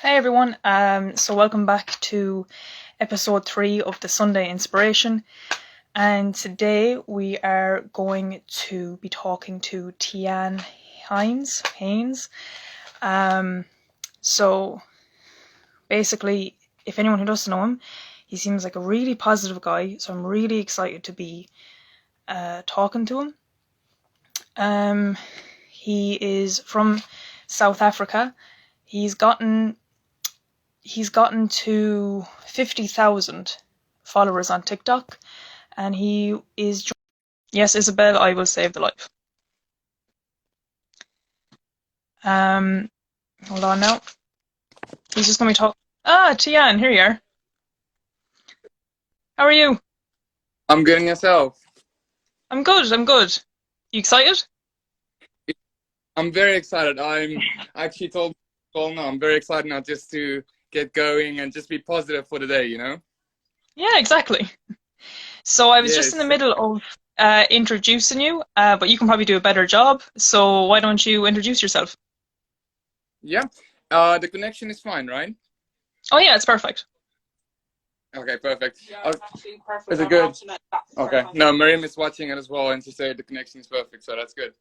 Hey everyone, so welcome back to episode 3 of the Sunday Inspiration, and today we are going to be talking to Tiaan heynes. So basically, if anyone who doesn't know him, he seems like a really positive guy, so I'm really excited to be talking to him. He is from South Africa. He's gotten to 50,000 followers on TikTok, and he is. Yes, Isabel, I will save the life. Hold on now. He's just going to be talking. Tiaan, here you are. How are you? I'm good, and yourself? I'm good. You excited? I'm very excited. I'm actually told people now. I'm very excited now just to get going and just be positive for the day, you know? Yeah, exactly. So I was just in the Yes. middle of introducing you, but you can probably do a better job. So why don't you introduce yourself? Yeah. The connection is fine, right? Oh yeah, it's perfect. Okay, perfect. Is it good? Okay. No, Miriam is watching it as well, and she said the connection is perfect, so that's good.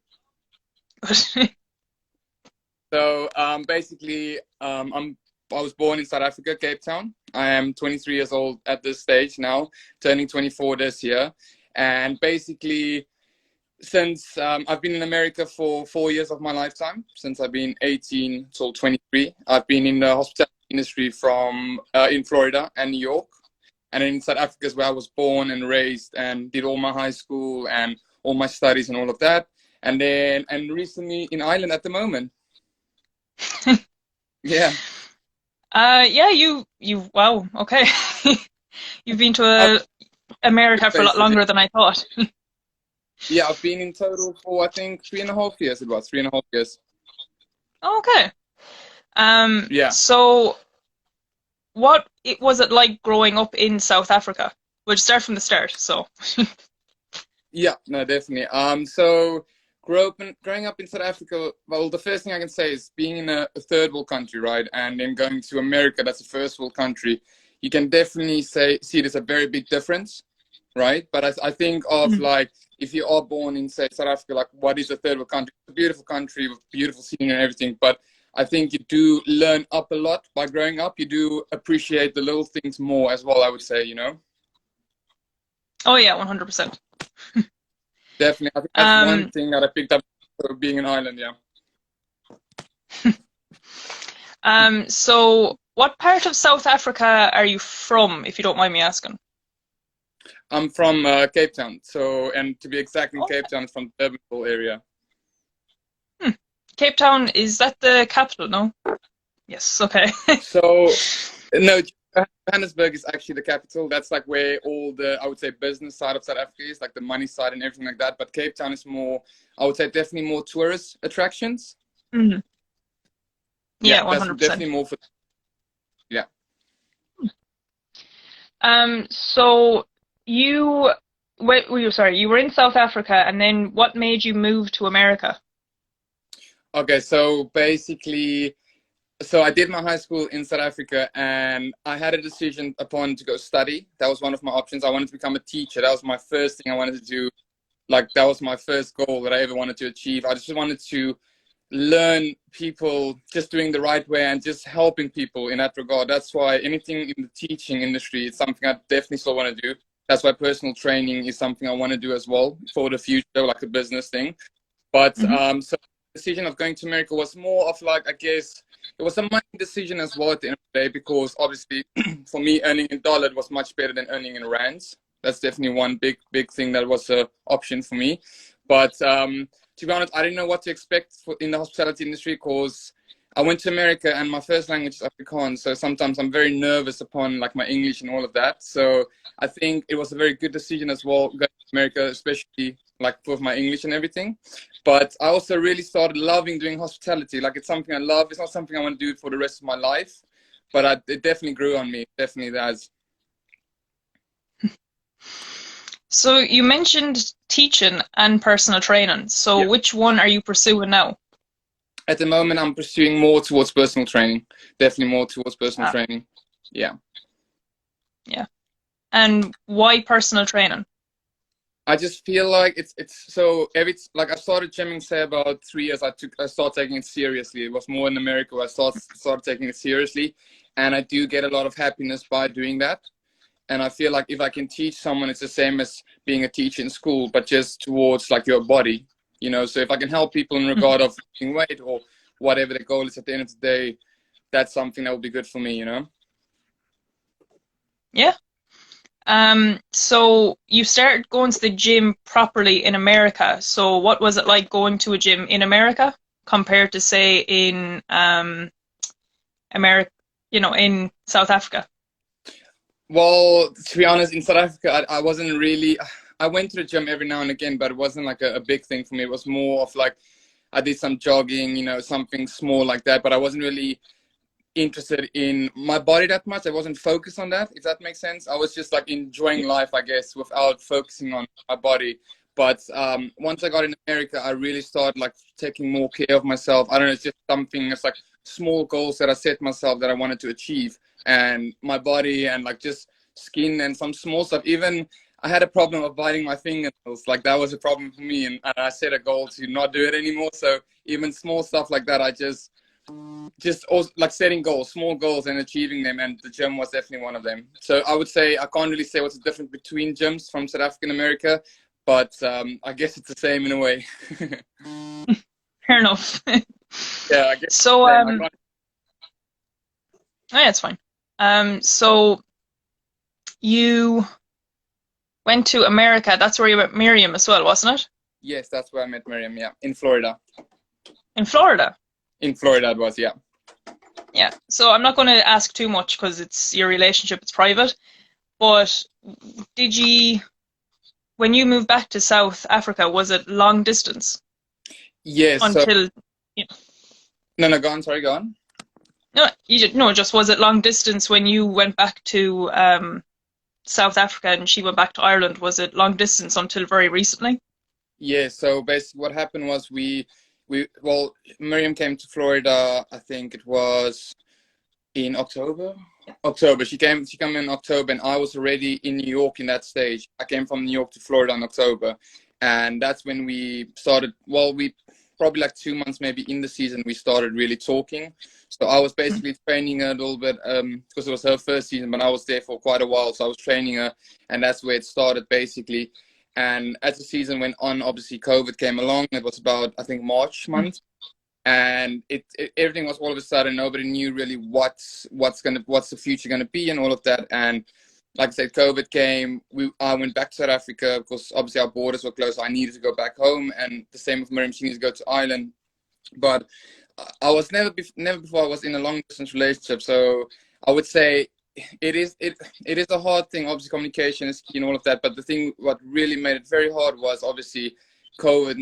So basically, I was born in South Africa, Cape Town. I am 23 years old at this stage now, turning 24 this year. And basically, since I've been in America for 4 years of my lifetime, since I've been 18 till 23, I've been in the hospitality industry from in Florida and New York. And in South Africa is where I was born and raised and did all my high school and all my studies and all of that. And recently in Ireland at the moment. Yeah. Yeah, wow, okay. You've been to I've America for a lot places. longer than I thought. Yeah, I've been in total for I think 3.5 years. It was 3.5 years. Okay. Yeah, So what was it like growing up in South Africa? We'll start from the start, so. yeah, no, definitely. So growing up in South Africa. Well, the first thing I can say is being in a third world country, right, and then going to America, that's a first world country. You can definitely see it as a very big difference, right? But I think of Mhm. like if you are born in say South Africa, like what is a third world country? It's a beautiful country with beautiful scenery and everything, but I think you do learn up a lot by growing up. You do appreciate the little things more as well, I would say, you know? Oh yeah, 100%. Definitely. I think that's one Um, thing that I picked up for being in Ireland, yeah. so what part of South Africa are you from, if you don't mind me asking? I'm from Cape Town, so, and to be exact, in Oh, Cape Town, it's from the Durbanville area. hmm. Cape Town, is that the capital? No? Yes, okay. So, no, Johannesburg is actually the capital. That's like where all the, I would say, business side of South Africa is, like the money side and everything like that. But Cape Town is more, I would say, definitely more tourist attractions. Mhm. Yeah, Yeah, that's 100%. definitely more for, yeah. So you, wait, were you, sorry, you were in South Africa, and then what made you move to America? Okay, so basically, so I did my high school in South Africa and I had a decision upon to go study. That was one of my options. I wanted to become a teacher. That was my first thing I wanted to do. Like that was my first goal that I ever wanted to achieve. I just wanted to learn people just doing the right way and just helping people in that regard. That's why anything in the teaching industry is something I definitely still want to do. That's why personal training is something I want to do as well for the future, like a business thing. But Hmm. so the decision of going to America was more of like, I guess, it was a money decision as well at the end of the day, because obviously for me, earning in dollar was much better than earning in rands. That's definitely one big thing that was an option for me. But to be honest, I didn't know what to expect in the hospitality industry, because I went to America and my first language is Afrikaans. So sometimes I'm very nervous upon like my English and all of that. So I think it was a very good decision as well going to America, especially like with my English and everything. But I also really started loving doing hospitality. Like it's something I love. It's not something I want to do for the rest of my life, but it definitely grew on me. It definitely has. So you mentioned teaching and personal training. So Yeah. which one are you pursuing now? At the moment, I'm pursuing more towards personal training. Definitely more towards personal Ah, training. Yeah. yeah. And why personal training? I just feel like it's so like I started gymming say about 3 years. I started taking it seriously. It was more in America where I started taking it seriously, and I do get a lot of happiness by doing that. And I feel like if I can teach someone, it's the same as being a teacher in school, but just towards like your body, you know. So if I can help people in Mhm. regard of losing weight or whatever the goal is at the end of the day, that's something that would be good for me, you know. Yeah. So you started going to the gym properly in America. So what was it like going to a gym in America compared to say in America, in South Africa? Well, to be honest, in South Africa, I wasn't really. I went to the gym every now and again, but it wasn't like a big thing for me. It was more of like I did some jogging, you know, something small like that. But I wasn't really interested in my body that much. I wasn't focused on that, if that makes sense. I was just like enjoying life, I guess, without focusing on my body. But once I got in America, I really started like taking more care of myself. I don't know, it's just something, it's like small goals that I set myself that I wanted to achieve. And my body and like just skin and some small stuff. Even I had a problem of biting my fingernails. Like that was a problem for me. And I set a goal to not do it anymore. So even small stuff like that, I just also, like setting goals, small goals, and achieving them, and the gym was definitely one of them. So I would say I can't really say what's the difference between gyms from South Africa and America, but I guess it's the same in a way. Fair enough. Yeah, I guess it's So the same. I oh can't. yeah, it's fine. So you went to America. That's where you met Miriam as well, wasn't it? Yes, that's where I met Miriam. Yeah, in Florida. In Florida. In Florida, it was. Yeah. Yeah. So I'm not going to ask too much because it's your relationship, it's private. But did you, when you moved back to South Africa, was it long distance Yes. So until, you know, no, no, go on. Sorry, go on. no, just was it long distance when you went back to South Africa and she went back to Ireland? Was it long distance until very recently? Yeah. So basically, what happened was well, Miriam came to Florida. I think it was in October. October. She came in October, and I was already in New York in that stage. I came from New York to Florida in October, and that's when we started. Well, we probably like 2 months maybe in the season we started really talking. So I was basically training her a little bit because it was her first season, but I was there for quite a while, so I was training her, and that's where it started basically. And as the season went on, obviously COVID came along. It was about I think March month, and everything was all of a sudden nobody knew really what's the future gonna be and all of that. And like I said, COVID came. I went back to South Africa because obviously our borders were closed. So I needed to go back home, and the same with Miriam. She needed to go to Ireland, but I was never before I was in a long distance relationship. So I would say it is a hard thing. Obviously, communication is key and all of that. But the thing what really made it very hard was obviously COVID,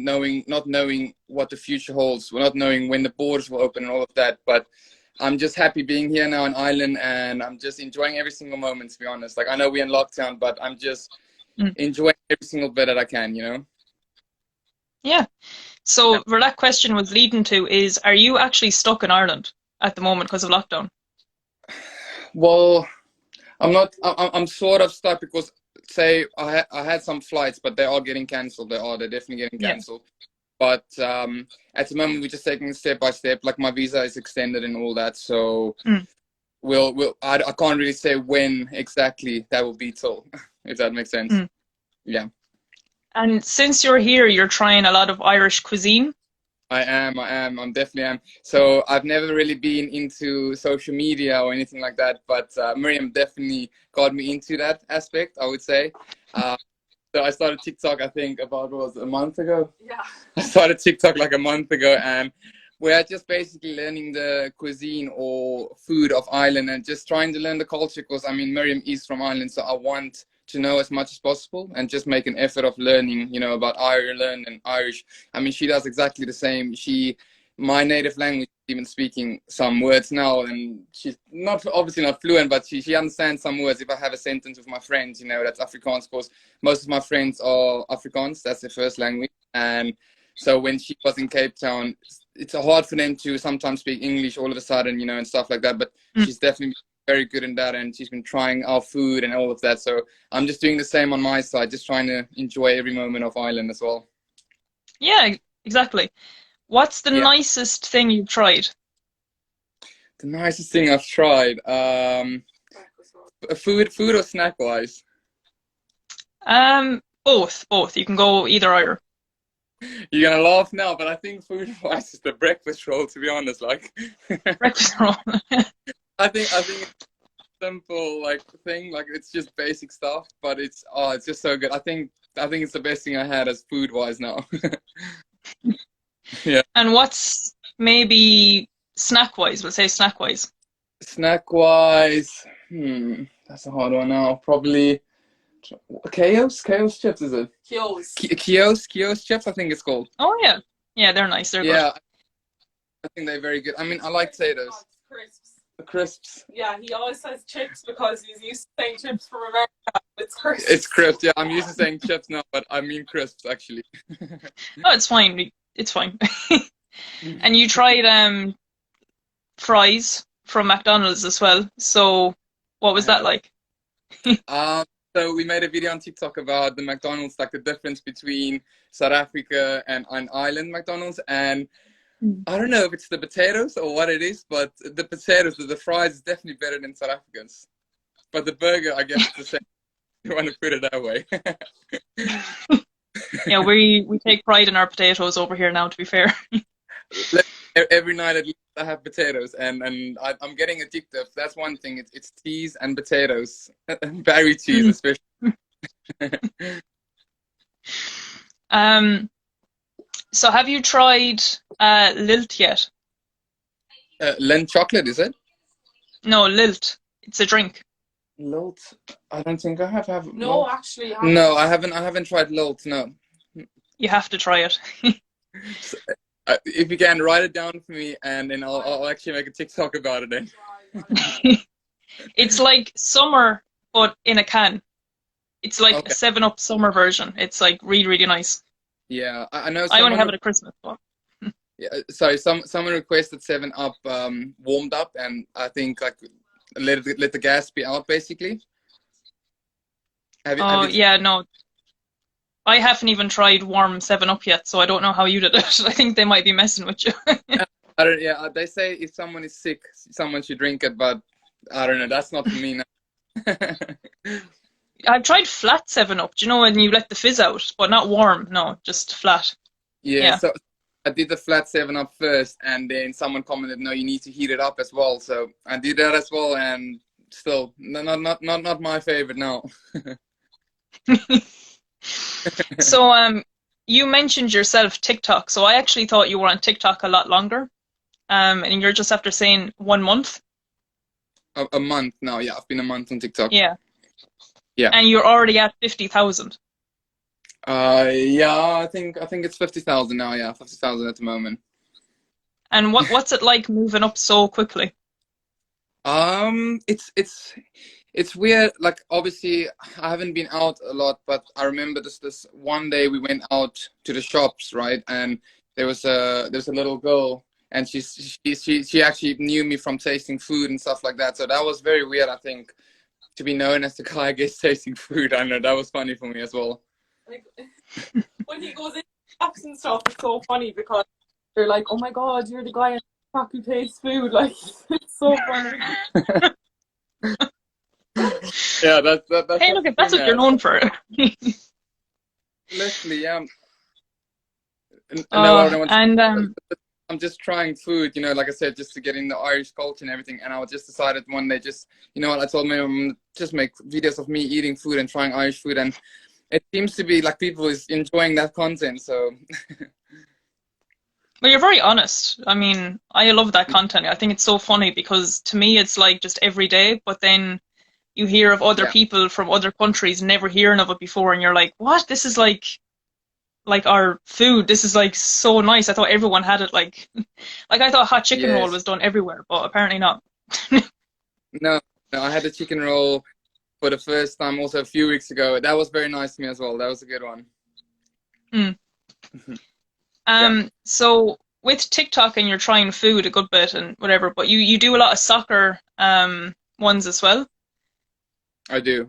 not knowing what the future holds, not knowing when the borders will open and all of that. But I'm just happy being here now in Ireland, and I'm just enjoying every single moment. To be honest, like I know we're in lockdown, but I'm just Mm. enjoying every single bit that I can. You know. Yeah. Yeah. So where that question was leading to is, are you actually stuck in Ireland at the moment because of lockdown? Well, I'm not. I'm sort of stuck because say I had some flights, but they are getting cancelled. They're definitely getting Yeah. cancelled. But at the moment, we're just taking it step by step. Like my visa is extended and all that, so Mm. I can't really say when exactly that will be till, if that makes sense. Mm. Yeah. And since you're here, you're trying a lot of Irish cuisine. I'm definitely am. So I've never really been into social media or anything like that, but Miriam definitely got me into that aspect, I would say. Uh, so I started TikTok, I think about, what was it, a month ago? Yeah. I started TikTok like a month ago, and we're just basically learning the cuisine or food of Ireland and just trying to learn the culture because, I mean, Miriam is from Ireland, so I want to know as much as possible and just make an effort of learning, about Ireland and Irish. I mean, she does exactly the same. My native language, even speaking some words now, and she's not obviously not fluent, but she understands some words. If I have a sentence with my friends, that's Afrikaans, because most of my friends are Afrikaans. That's their first language. And so when she was in Cape Town, it's hard for them to sometimes speak English all of a sudden, you know, and stuff like that. But she's definitely very good in that, and she's been trying our food and all of that. So I'm just doing the same on my side, just trying to enjoy every moment of Ireland as well. Yeah, exactly. What's the Yeah, nicest thing you've tried? the nicest thing I've tried, food or snack wise. Both. You can go either. You're gonna laugh now, but I think food wise is the breakfast roll. To be honest, like Breakfast roll. I think it's a simple like thing, like it's just basic stuff, but it's just so good. I think it's the best thing I had as food wise now. Yeah. And what's maybe snack wise? We'll say snack wise. Snack wise, that's a hard one now. Probably Chaos chips, is it? Chaos chips, I think it's called. Oh yeah, yeah, they're nice. They're good. Yeah, I think they're very good. I mean, I like potatoes. Crisps. The crisps. Yeah, he always says chips because he's used to saying chips from America. It's crisps. It's crisps. Yeah, I'm used to saying chips now, but I mean crisps actually. Oh, it's fine. It's fine. And you tried fries from McDonald's as well. So what was that like? So we made a video on TikTok about the McDonald's, like the difference between South Africa and Ireland McDonald's, and I don't know if it's the potatoes or what it is, but the potatoes, the fries is definitely better than South Africans. But the burger, I guess, is the same. You want to put it that way. Yeah, we take pride in our potatoes over here now, to be fair. Every night at least I have potatoes, and I'm getting addictive. That's one thing. It's cheese and potatoes, berry cheese especially. So have you tried lilt yet? Lent chocolate, is it? No, lilt. It's a drink. Lilt? I don't think I have. No, actually. No, I haven't tried Lilt. No. You have to try it. So, if you can write it down for me, and then I'll actually make a TikTok about it then. It's like summer, but in a can. It's like Okay. a 7-Up summer version. It's like really, really nice. Yeah, I know. I only have it at Christmas. But... Yeah, sorry. Someone requested 7-Up warmed up, and I think like let the gas be out basically. Have you... Yeah, no. I haven't even tried warm 7-Up yet, so I don't know how you did it. I think they might be messing with you. I don't. Yeah, they say if someone is sick, someone should drink it, but I don't know. That's not for me now. I've tried flat 7-Up. Do you know when you let the fizz out, but not warm? No, just flat. Yeah. So I did the flat 7-Up first, and then someone commented, "No, you need to heat it up as well." So I did that as well, and still, not my favorite now. So you mentioned yourself TikTok. So I actually thought you were on TikTok a lot longer. And you're just after saying 1 month. A month now. Yeah, I've been a month on TikTok. Yeah. Yeah. And you're already at 50,000. Yeah, I think it's 50,000 now. Yeah, 50,000 at the moment. And what's it like moving up so quickly? It's weird. Like obviously, I haven't been out a lot, but I remember this one day we went out to the shops, right? And there's a little girl, and she actually knew me from tasting food and stuff like that. So that was very weird, I think, to be known as the guy I guess tasting food. I know that was funny for me as well. Like, when he goes in shops and stuff, it's so funny because they're like, "Oh my God, you're the guy in TikTok who tastes food." Like, it's so funny. Yeah, that's Hey, look, that's what you're known for. Literally, yeah. I'm just trying food, you know, like I said, just to get in the Irish culture and everything. And I just decided one day, you know what, I told me just make videos of me eating food and trying Irish food, and it seems to be like people is enjoying that content. So. Well, you're very honest. I mean, I love that content. I think it's so funny because to me it's like just every day, but then you hear of other people from other countries never hearing of it before, and you're like, what? This is like our food. This is like so nice. I thought everyone had it like I thought hot chicken roll was done everywhere, but apparently not. No, I had a chicken roll for the first time also a few weeks ago. That was very nice to me as well. That was a good one. So with TikTok and you're trying food a good bit and whatever, but you do a lot of soccer ones as well. I do.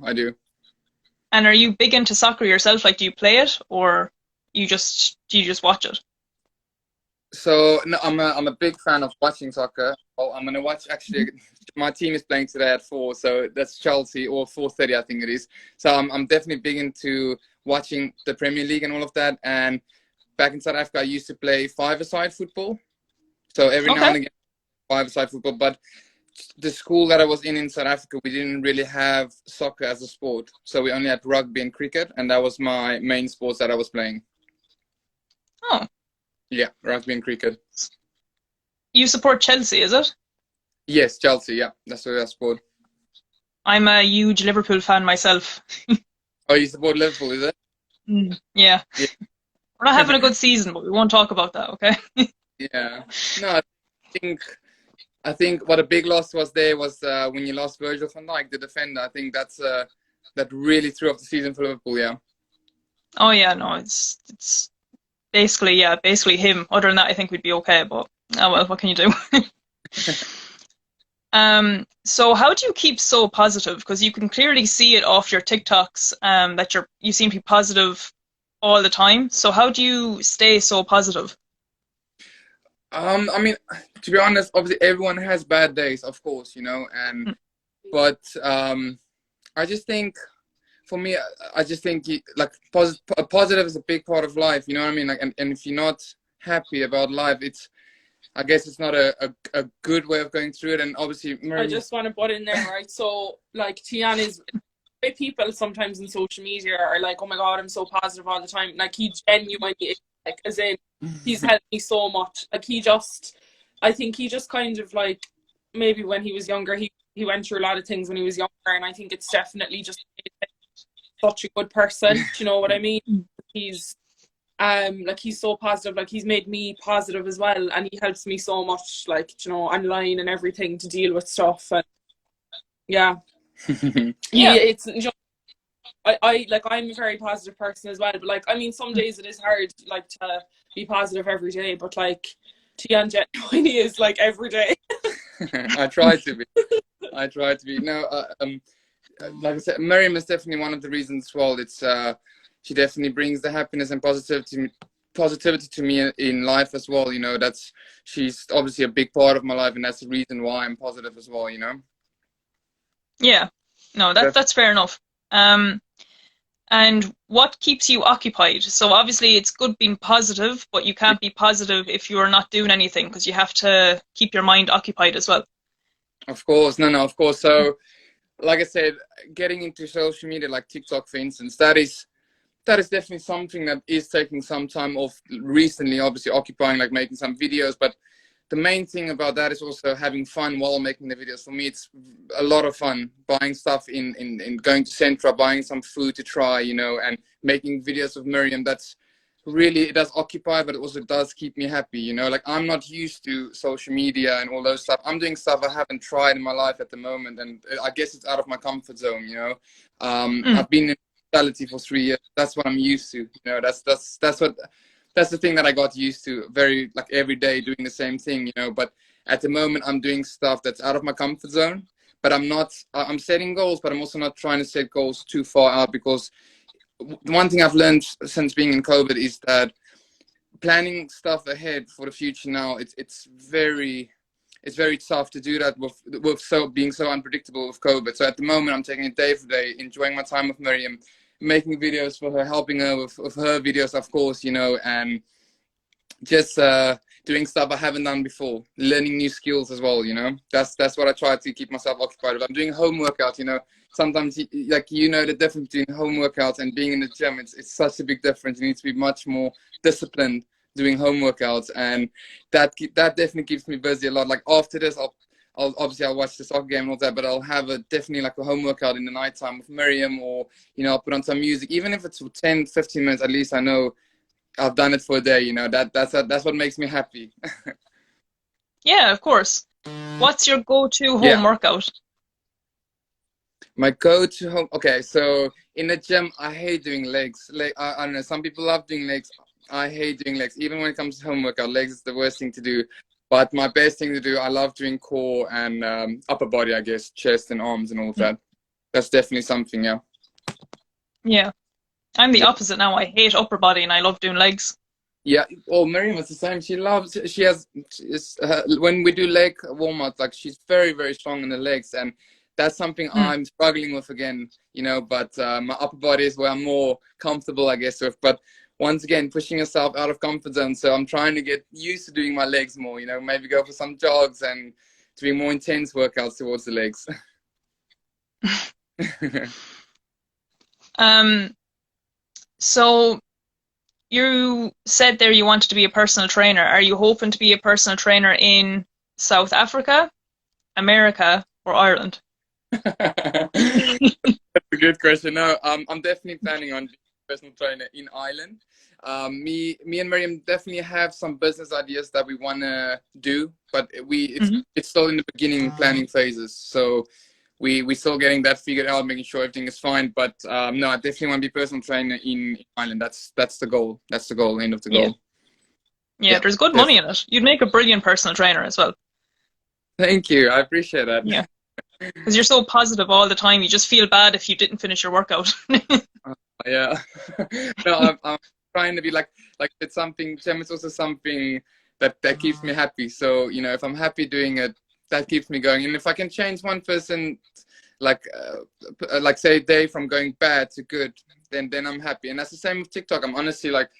And are you big into soccer yourself? Like, do you play it, or do you just watch it? So no, I'm a big fan of watching soccer. Oh, I'm gonna watch actually. My team is playing today at 4, so that's Chelsea, or 4:30, I think it is. So I'm definitely big into watching the Premier League and all of that. And back in South Africa, I used to play five-a-side football. So every now and Okay. again, five-a-side football. But the school that I was in South Africa, we didn't really have soccer as a sport. So we only had rugby and cricket, and that was my main sports that I was playing. Oh, Yeah, rugby and cricket. you support Chelsea, is it? Yes, Chelsea. Yeah, that's what I support. I'm a huge Liverpool fan myself. Oh, you support Liverpool, is it? Yeah. Yeah. We're not having a good season, but we won't talk about that, okay? Yeah. No, I think what a big loss was there was when you lost Virgil van Dijk, the defender. I think that really threw off the season for Liverpool. Yeah. Oh yeah, no, it's basically him. Other than that, I think we'd be okay, but oh well, what can you do? So how do you keep so positive? Because you can clearly see it off your TikToks, that you seem to be positive all the time. So how do you stay so positive? I mean, to be honest, obviously everyone has bad days, of course, but I just think, for me, I just think like positive is a big part of life. You know what I mean? Like, and if you're not happy about life, I guess it's not a good way of going through it. And obviously, I just want to butt in there, right? So, like, Tiaan is, people sometimes in social media are like, oh my God, I'm so positive all the time. Like, he genuinely is, like, as in, he's helped me so much. Like, I think he just kind of, like, maybe when he was younger, he went through a lot of things when he was younger. And I think it's definitely just made him such a good person. Do you know what I mean? He's, like, he's so positive. Like, he's made me positive as well, and he helps me so much, like, online and everything, to deal with stuff. And yeah, Yeah. it's just, I like, I'm a very positive person as well, but like, I mean, some days it is hard, like, to be positive every day, but like, Tiaan genuinely is like every day. I try to be. No, like I said, Miriam is definitely one of the reasons as well. It's she definitely brings the happiness and positivity to me in life as well. She's obviously a big part of my life, and that's the reason why I'm positive as well. Yeah. No, that's fair enough. And what keeps you occupied? So obviously it's good being positive, but you can't be positive if you're not doing anything, because you have to keep your mind occupied as well. Of course, no, of course. So, like I said, getting into social media like TikTok, for instance, that is definitely something that is taking some time off recently, obviously occupying, like making some videos. But the main thing about that is also having fun while making the videos. For me, it's a lot of fun buying stuff in going to Centra, buying some food to try, and making videos of Miriam. That's really, it does occupy, but it also does keep me happy. Like, I'm not used to social media and all those stuff. I'm doing stuff I haven't tried in my life at the moment, and I guess it's out of my comfort zone. I've been in hospitality for 3 years. That's what I'm used to. That's the thing that I got used to, very, like, every day doing the same thing, but at the moment I'm doing stuff that's out of my comfort zone. But I'm setting goals, but I'm also not trying to set goals too far out, because one thing I've learned since being in COVID is that planning stuff ahead for the future now, it's very tough to do that with being so unpredictable with COVID. So at the moment I'm taking it day for day, enjoying my time with Miriam, making videos for her, helping her with her videos, of course, and just doing stuff I haven't done before, learning new skills as well. That's what I try to keep myself occupied with. I'm doing home workouts. Sometimes, like, the difference between home workouts and being in the gym, it's such a big difference. You need to be much more disciplined doing home workouts, and that definitely keeps me busy a lot. Like, after this, I'll watch the soccer game and all that, but I'll have definitely like a home workout in the nighttime with Miriam, or I'll put on some music, even if it's for 10-15 minutes. At least I know I've done it for a day. That's what makes me happy. Yeah, of course. What's your go-to home workout? My go-to home. Okay, so in the gym, I hate doing legs. I don't know. Some people love doing legs. I hate doing legs. Even when it comes to home workout, legs is the worst thing to do. But my best thing to do, I love doing core and upper body, I guess, chest and arms and all of that. That's definitely something, yeah. Yeah. I'm the Yeah. opposite now. I hate upper body and I love doing legs. Yeah, well, Miriam was the same. When we do leg warm-ups, like she's very, very strong in the legs, and that's something I'm struggling with again, you know, but my upper body is where I'm more comfortable, I guess, with. But once again, pushing yourself out of comfort zone. So I'm trying to get used to doing my legs more, you know, maybe go for some jogs and doing more intense workouts towards the legs. So you said there you wanted to be a personal trainer. Are you hoping to be a personal trainer in South Africa, America, or Ireland? That's a good question. No, I'm definitely planning on being a personal trainer in Ireland. Me and Miriam definitely have some business ideas that we want to do, but it's still in the beginning planning phases. So we're still getting that figured out, making sure everything is fine. But no, I definitely want to be personal trainer in Ireland. That's the goal. That's the goal. End of the goal. Yeah, there's good money in it. You'd make a brilliant personal trainer as well. Thank you. I appreciate that. Yeah. Because you're so positive all the time. You just feel bad if you didn't finish your workout. Yeah. No, I'm trying to be like it's something. Gym is also something that keeps me happy. So you know, if I'm happy doing it, that keeps me going. And if I can change one person, like say a day from going bad to good, then I'm happy. And that's the same with TikTok. I'm honestly like,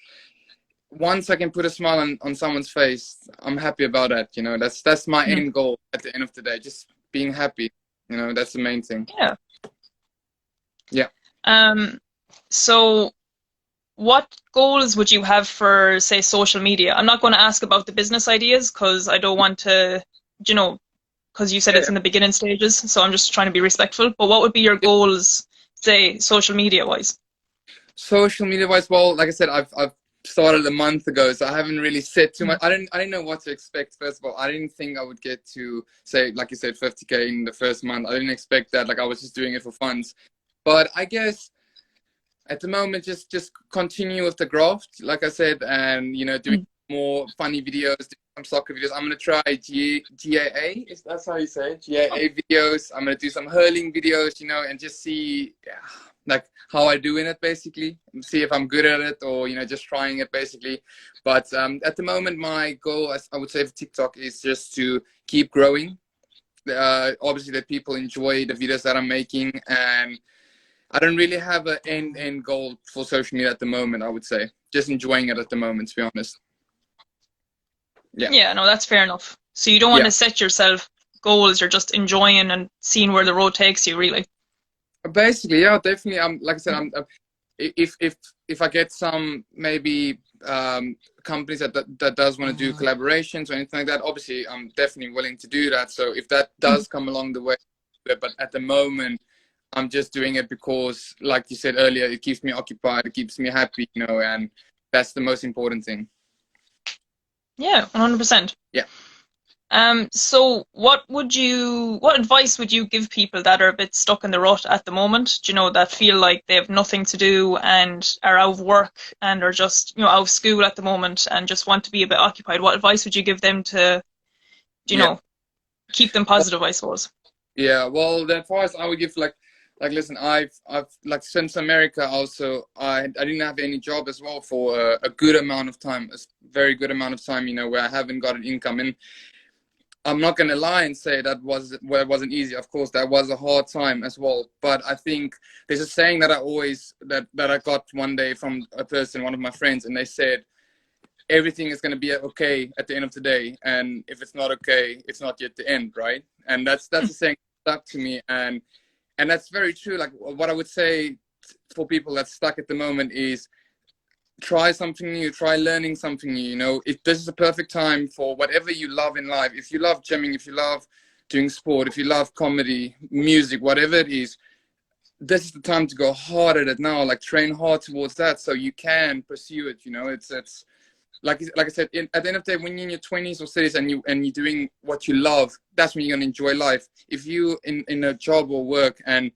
once I can put a smile on someone's face, I'm happy about that. You know, that's my end goal at the end of the day. Just being happy. You know, that's the main thing. Yeah. Yeah. So what goals would you have for, say, social media? I'm not going to ask about the business ideas because I don't want to, you know, because you said it's in the beginning stages. So I'm just trying to be respectful. But what would be your goals, say, social media wise? Social media wise, well, like I said, I've started a month ago, so I haven't really said too much. I didn't know what to expect. First of all, I didn't think I would get to, say, like you said, 50K in the first month. I didn't expect that. Like I was just doing it for fun. But I guess at the moment, just continue with the graft, like I said, and you know, doing more funny videos, doing some soccer videos. I'm gonna try GAA. Is that's how you say it? GAA videos. I'm gonna do some hurling videos, you know, and just see like how I do in it, basically. See if I'm good at it, or you know, just trying it, basically. But at the moment, my goal, as I would say, for TikTok is just to keep growing. Obviously, that people enjoy the videos that I'm making, and I don't really have an end goal for social media at the moment, I would say. Just enjoying it at the moment, to be honest. Yeah. Yeah, no, that's fair enough. So you don't want to set yourself goals, you're just enjoying and seeing where the road takes you, really. Basically, yeah, definitely. Like I said, if I get some maybe companies that does want to do collaborations or anything like that, obviously I'm definitely willing to do that. So if that does come along the way, but at the moment, I'm just doing it because, like you said earlier, it keeps me occupied, it keeps me happy, you know, and that's the most important thing. Yeah, 100%. Yeah. So what advice would you give people that are a bit stuck in the rut at the moment, you know, that feel like they have nothing to do and are out of work and are just, you know, out of school at the moment and just want to be a bit occupied? What advice would you give them to, you know, keep them positive, I suppose? Yeah, well, the advice I would give, like listen, I've like since America also, I didn't have any job as well for a good amount of time, a very good amount of time, you know, where I haven't got an income. And I'm not gonna lie and say it wasn't easy. Of course, that was a hard time as well. But I think there's a saying that I got one day from a person, one of my friends, and they said, everything is gonna be okay at the end of the day, and if it's not okay, it's not yet the end, right? And that's a saying that stuck to me, and that's very true. Like what I would say for people that's stuck at the moment is try something new, try learning something new. You know, if this is a perfect time for whatever you love in life. If you love gymming, if you love doing sport, if you love comedy, music, whatever it is, this is the time to go hard at it now. Like train hard towards that so you can pursue it. You know, it's like I said, at the end of the day, when you're in your 20s or 30s and you're doing what you love, that's when you're gonna enjoy life. If you in a job or work and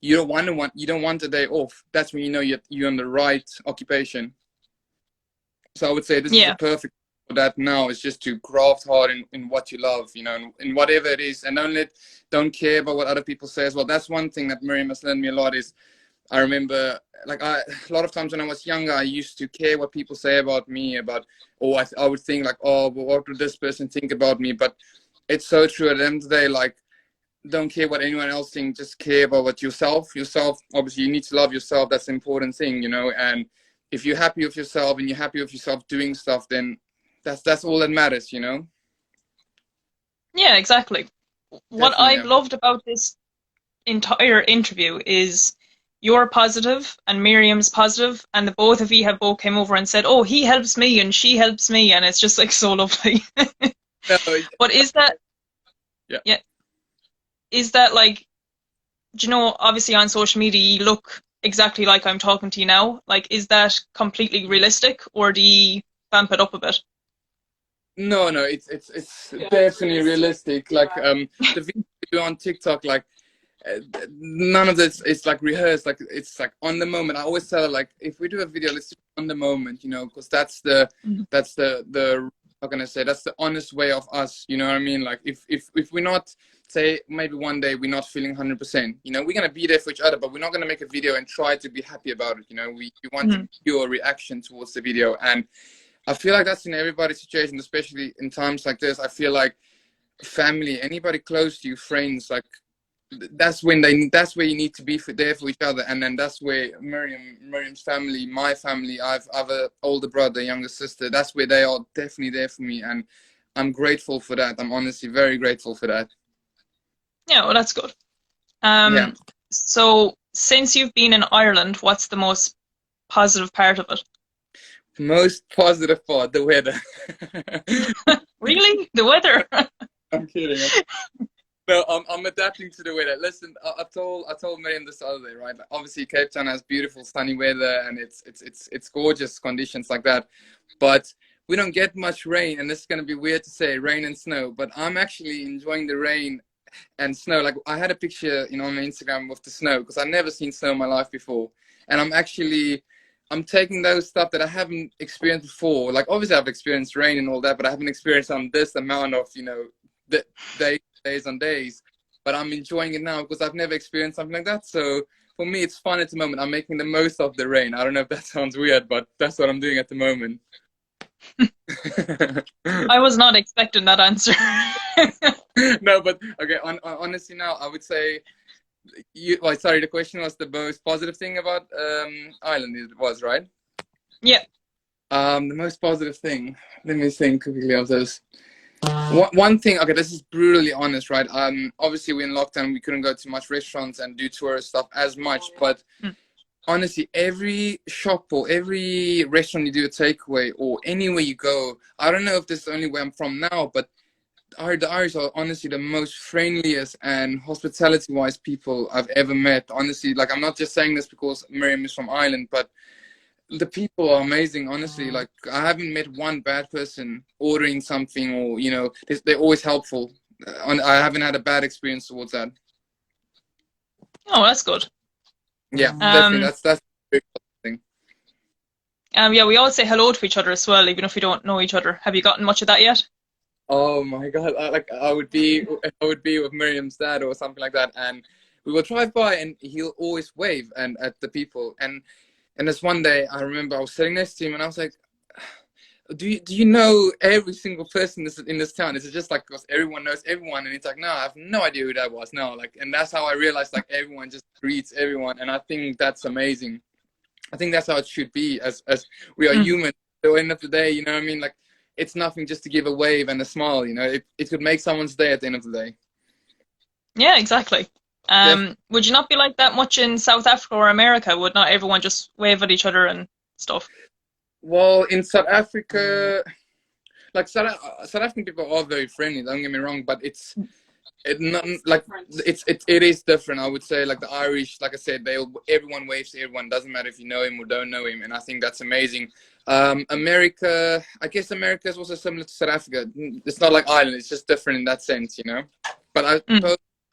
you don't want a day off, that's when you know you're on the right occupation. So I would say this is a Yeah. perfect for that now. Is just to graft hard in what you love, you know, in whatever it is, and don't care about what other people say as well. That's one thing that Miriam has learned me a lot. Is I remember, like, a lot of times when I was younger, I used to care what people say about me, or I would think like, oh, well, what would this person think about me? But it's so true. At the end of the day, like, don't care what anyone else thinks. Just care about what yourself. Obviously, you need to love yourself. That's the important thing, you know. And if you're happy with yourself and you're happy with yourself doing stuff, then that's all that matters, you know. Yeah, exactly. What Definitely. I've loved about this entire interview is you're positive and Miriam's positive, and the both of you have both came over and said, "Oh, he helps me and she helps me," and it's just like so lovely. No, But is that yeah. Is that like, do you know, obviously on social media you look exactly like I'm talking to you now. Like, is that completely realistic, or do you vamp it up a bit? No, it's definitely realistic. Like the video we do on TikTok, like none of this is like rehearsed. Like it's like on the moment. I always tell her, like, if we do a video, let's do it on the moment, you know, because that's the how can I say, that's the honest way of us. You know what I mean? Like if we're not, say maybe one day we're not feeling 100%, you know, we're gonna be there for each other, but we're not gonna make a video and try to be happy about it. You know, we want your reaction towards the video, and I feel like that's in everybody's situation, especially in times like this. I feel like family, anybody close to you, friends, like that's where you need to be there for each other. And then that's where Miriam's family, my family, I've an older brother, younger sister. That's where they are definitely there for me, and I'm grateful for that. I'm honestly very grateful for that. Yeah, well, that's good. Yeah. So since you've been in Ireland, what's the most positive part of it? Most positive part, the weather. Really? The weather? I'm kidding. No, I'm adapting to the weather. Listen, I told Miriam this other day, right? Like, obviously, Cape Town has beautiful sunny weather, and it's gorgeous conditions like that. But we don't get much rain, and this is gonna be weird to say, rain and snow. But I'm actually enjoying the rain and snow. Like I had a picture, you know, on my Instagram with the snow, because I've never seen snow in my life before, and I'm taking those stuff that I haven't experienced before. Like obviously I've experienced rain and all that, but I haven't experienced on this amount of, you know, the days on days. But I'm enjoying it now because I've never experienced something like that. So for me, it's fun at the moment. I'm making the most of the rain. I don't know if that sounds weird, but that's what I'm doing at the moment. I was not expecting that answer. No, but okay. Honestly, now I would say sorry. The question was the most positive thing about Ireland. It was right. Yeah. The most positive thing. Let me think quickly of this. One thing. Okay, this is brutally honest, right? Obviously we're in lockdown. We couldn't go to much restaurants and do tourist stuff as much, but honestly, every shop or every restaurant you do a takeaway or anywhere you go, I don't know if this is only where I'm from now, but the Irish are honestly the most friendliest and hospitality-wise people I've ever met. Honestly, like I'm not just saying this because Miriam is from Ireland, but the people are amazing. Honestly, like I haven't met one bad person ordering something, or you know, they're always helpful. I haven't had a bad experience towards that. Oh, that's good. Yeah, definitely. That's a big thing. Yeah, we all say hello to each other as well, even if we don't know each other. Have you gotten much of that yet? Oh my God! I would be with Miriam's dad or something like that, and we will drive by, and he'll always wave and at the people. And this one day, I remember I was sitting next to him, and I was like, "Do you know every single person in this town? Is it just like because everyone knows everyone?" And he's like, "No, I have no idea who that was." No, like, and that's how I realized like everyone just greets everyone, and I think that's amazing. I think that's how it should be as we are human. So at the end of the day, you know what I mean? Like, it's nothing just to give a wave and a smile, you know? It could make someone's day at the end of the day. Yeah, exactly. Would you not be like that much in South Africa or America? Would not everyone just wave at each other and stuff? Well, in South Africa, like South African people are very friendly, don't get me wrong, but it is different. I would say like the Irish, like I said, everyone waves to everyone, doesn't matter if you know him or don't know him, and I think that's amazing. America, I guess America is also similar to South Africa. It's not like Ireland, it's just different in that sense, you know. But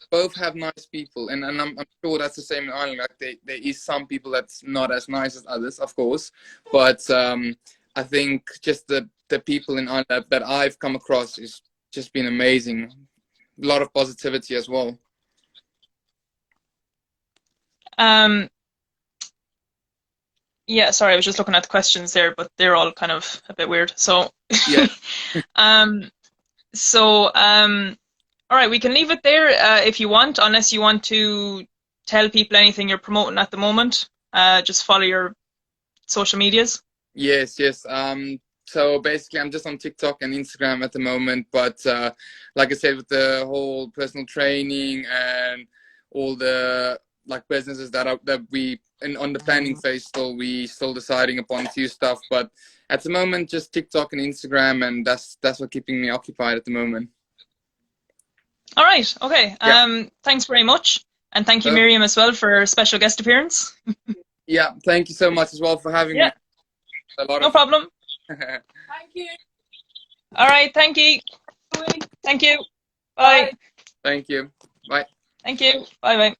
both have nice people, and I'm sure that's the same in Ireland. Like there is some people that's not as nice as others, of course, but I think just the people in Ireland that I've come across is just been amazing. A lot of positivity as well. Yeah, sorry, I was just looking at the questions there, but they're all kind of a bit weird. So, Yeah. All right, we can leave it there if you want, unless you want to tell people anything you're promoting at the moment. Just follow your social medias. Yes, yes. So basically, I'm just on TikTok and Instagram at the moment. But like I said, with the whole personal training and all the like businesses that we on the planning phase, we still deciding upon a few stuff. But at the moment, just TikTok and Instagram, and that's what keeping me occupied at the moment. All right. Okay. Yeah. Thanks very much, and thank you, Miriam, as well for a special guest appearance. Yeah. Thank you so much as well for having me. No problem. Thank you. All right. Thank you. Thank you. Bye. Thank you. Bye. Thank you. Bye bye.